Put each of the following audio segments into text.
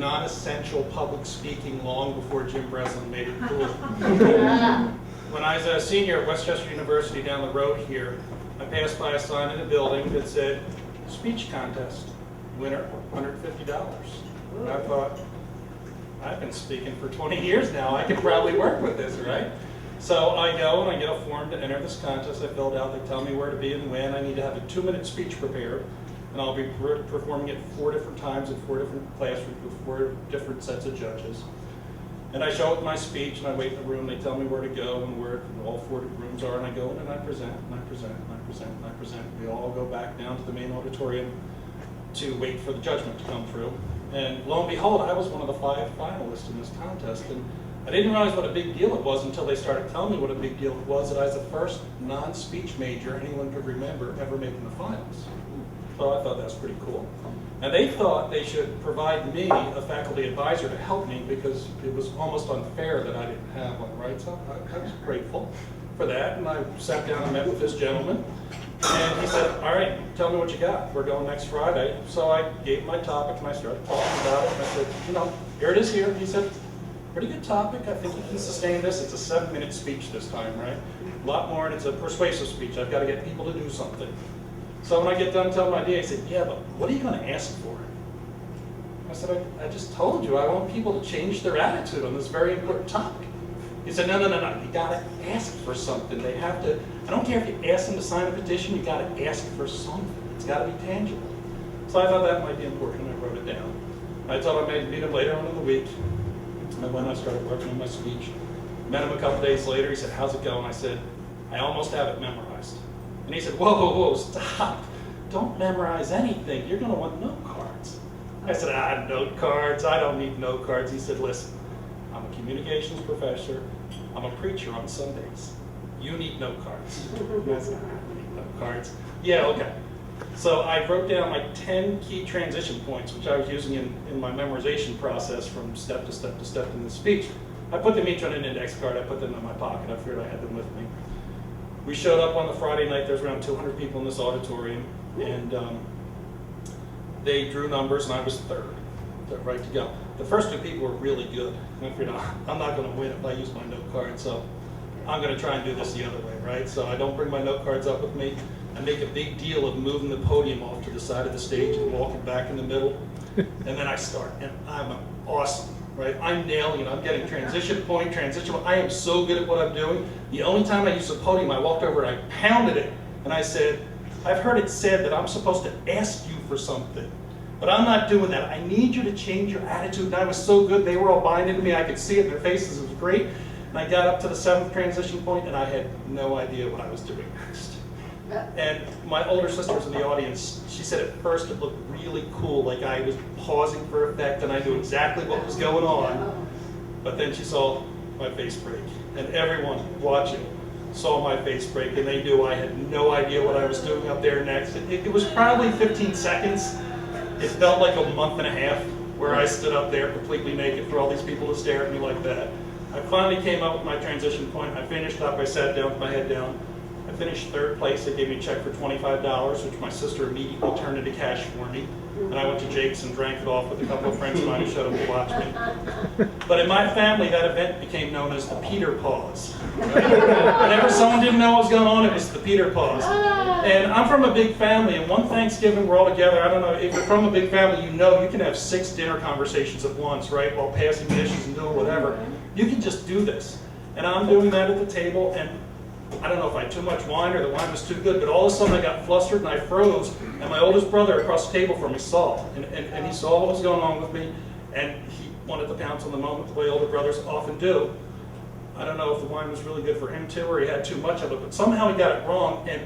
non-essential public speaking long before Jim Breslin made it cool. When I was a senior at Westchester University down the road here, I passed by a sign in a building that said, speech contest, winner, $150. And I thought, I've been speaking for 20 years now, I could probably work with this, right? So I go and I get a form to enter this contest. I filled out, they tell me where to be and when. I need to have a 2-minute speech prepared, and I'll be performing it 4 different times in 4 different classrooms with 4 different sets of judges. And I show up my speech, and I wait in the room. They tell me where to go and where all 4 rooms are, and I go in and I present, and I present, and I present, and I present. We all go back down to the main auditorium to wait for the judgment to come through. And lo and behold, I was one of the 5 finalists in this contest. And I didn't realize what a big deal it was until they started telling me what a big deal it was, that I was the first non-speech major anyone could remember ever making the finals. So I thought that was pretty cool. And they thought they should provide me a faculty advisor to help me because it was almost unfair that I didn't have one, right? So I was grateful for that, and I sat down and met with this gentleman, and he said, all right, tell me what you got. We're going next Friday. So I gave him my topic, and I started talking about it, and I said, you know, here it is here. He said, pretty good topic. I think you can sustain this. It's a 7-minute speech this time, right? A lot more, and it's a persuasive speech. I've got to get people to do something. So when I get done telling my idea, he said, yeah, but what are you going to ask for? I said, I just told you, I want people to change their attitude on this very important topic. He said, no, you got to ask for something. They have to, I don't care if you ask them to sign a petition, you got to ask for something. It's got to be tangible. So I thought that might be important, and I wrote it down. I told him I'd meet him later on in the week. And when I started working on my speech, met him a couple days later. He said, how's it going? I said, I almost have it memorized. And he said, whoa, stop. Don't memorize anything. You're going to want note cards. I said, note cards? I don't need note cards. He said, listen, I'm a communications professor. I'm a preacher on Sundays. You need note cards. I said, I don't need note cards. Yeah, okay. So I wrote down my 10 key transition points, which I was using in my memorization process from step to step to step in the speech. I put them each on an index card. I put them in my pocket. I figured I had them with me. We showed up on the Friday night. There's around 200 people in this auditorium, and they drew numbers, and I was third, right to go. The first 2 people were really good. And I figured, I'm not going to win if I use my note card, so I'm going to try and do this the other way, right? So I don't bring my note cards up with me. I make a big deal of moving the podium off to the side of the stage and walking back in the middle. And then I start, and I'm awesome, right? I'm nailing it. I'm getting transition point, transition point. I am so good at what I'm doing. The only time I used the podium, I walked over and I pounded it. And I said, I've heard it said that I'm supposed to ask you for something. But I'm not doing that. I need you to change your attitude. And I was so good. They were all buying into me. I could see it in their faces. It was great. And I got up to the 7th transition point, and I had no idea what I was doing next. And my older sister was in the audience. She said at first it looked really cool, like I was pausing for effect and I knew exactly what was going on. But then she saw my face break, and everyone watching saw my face break, and they knew I had no idea what I was doing up there next. It was probably 15 seconds. It felt like a month and a half where I stood up there completely naked for all these people to stare at me like that. I finally came up with my transition point. I finished up. I sat down with my head down. I finished 3rd place. They gave me a check for $25, which my sister immediately turned into cash for me. And I went to Jake's and drank it off with a couple of friends of mine who showed up to watch me. But in my family, that event became known as the Peter Pause. Right? Whenever someone didn't know what was going on, it was the Peter Pause. And I'm from a big family, and one Thanksgiving we're all together. I don't know, if you're from a big family, you know you can have 6 dinner conversations at once, right, while passing dishes and doing whatever. You can just do this. And I'm doing that at the table, and I don't know if I had too much wine or the wine was too good, but all of a sudden I got flustered and I froze, and my oldest brother across the table from me saw, and he saw what was going on with me, and he wanted to pounce on the moment the way older brothers often do. I don't know if the wine was really good for him too, or he had too much of it, but somehow he got it wrong, and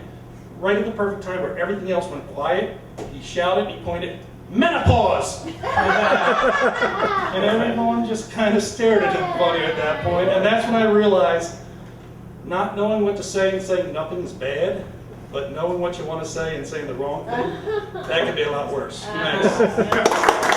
right at the perfect time where everything else went quiet, he shouted, he pointed, "Menopause!" And everyone just kind of stared at him funny at that point, and that's when I realized not knowing what to say and saying nothing's bad, but knowing what you want to say and saying the wrong thing, that can be a lot worse. Thanks.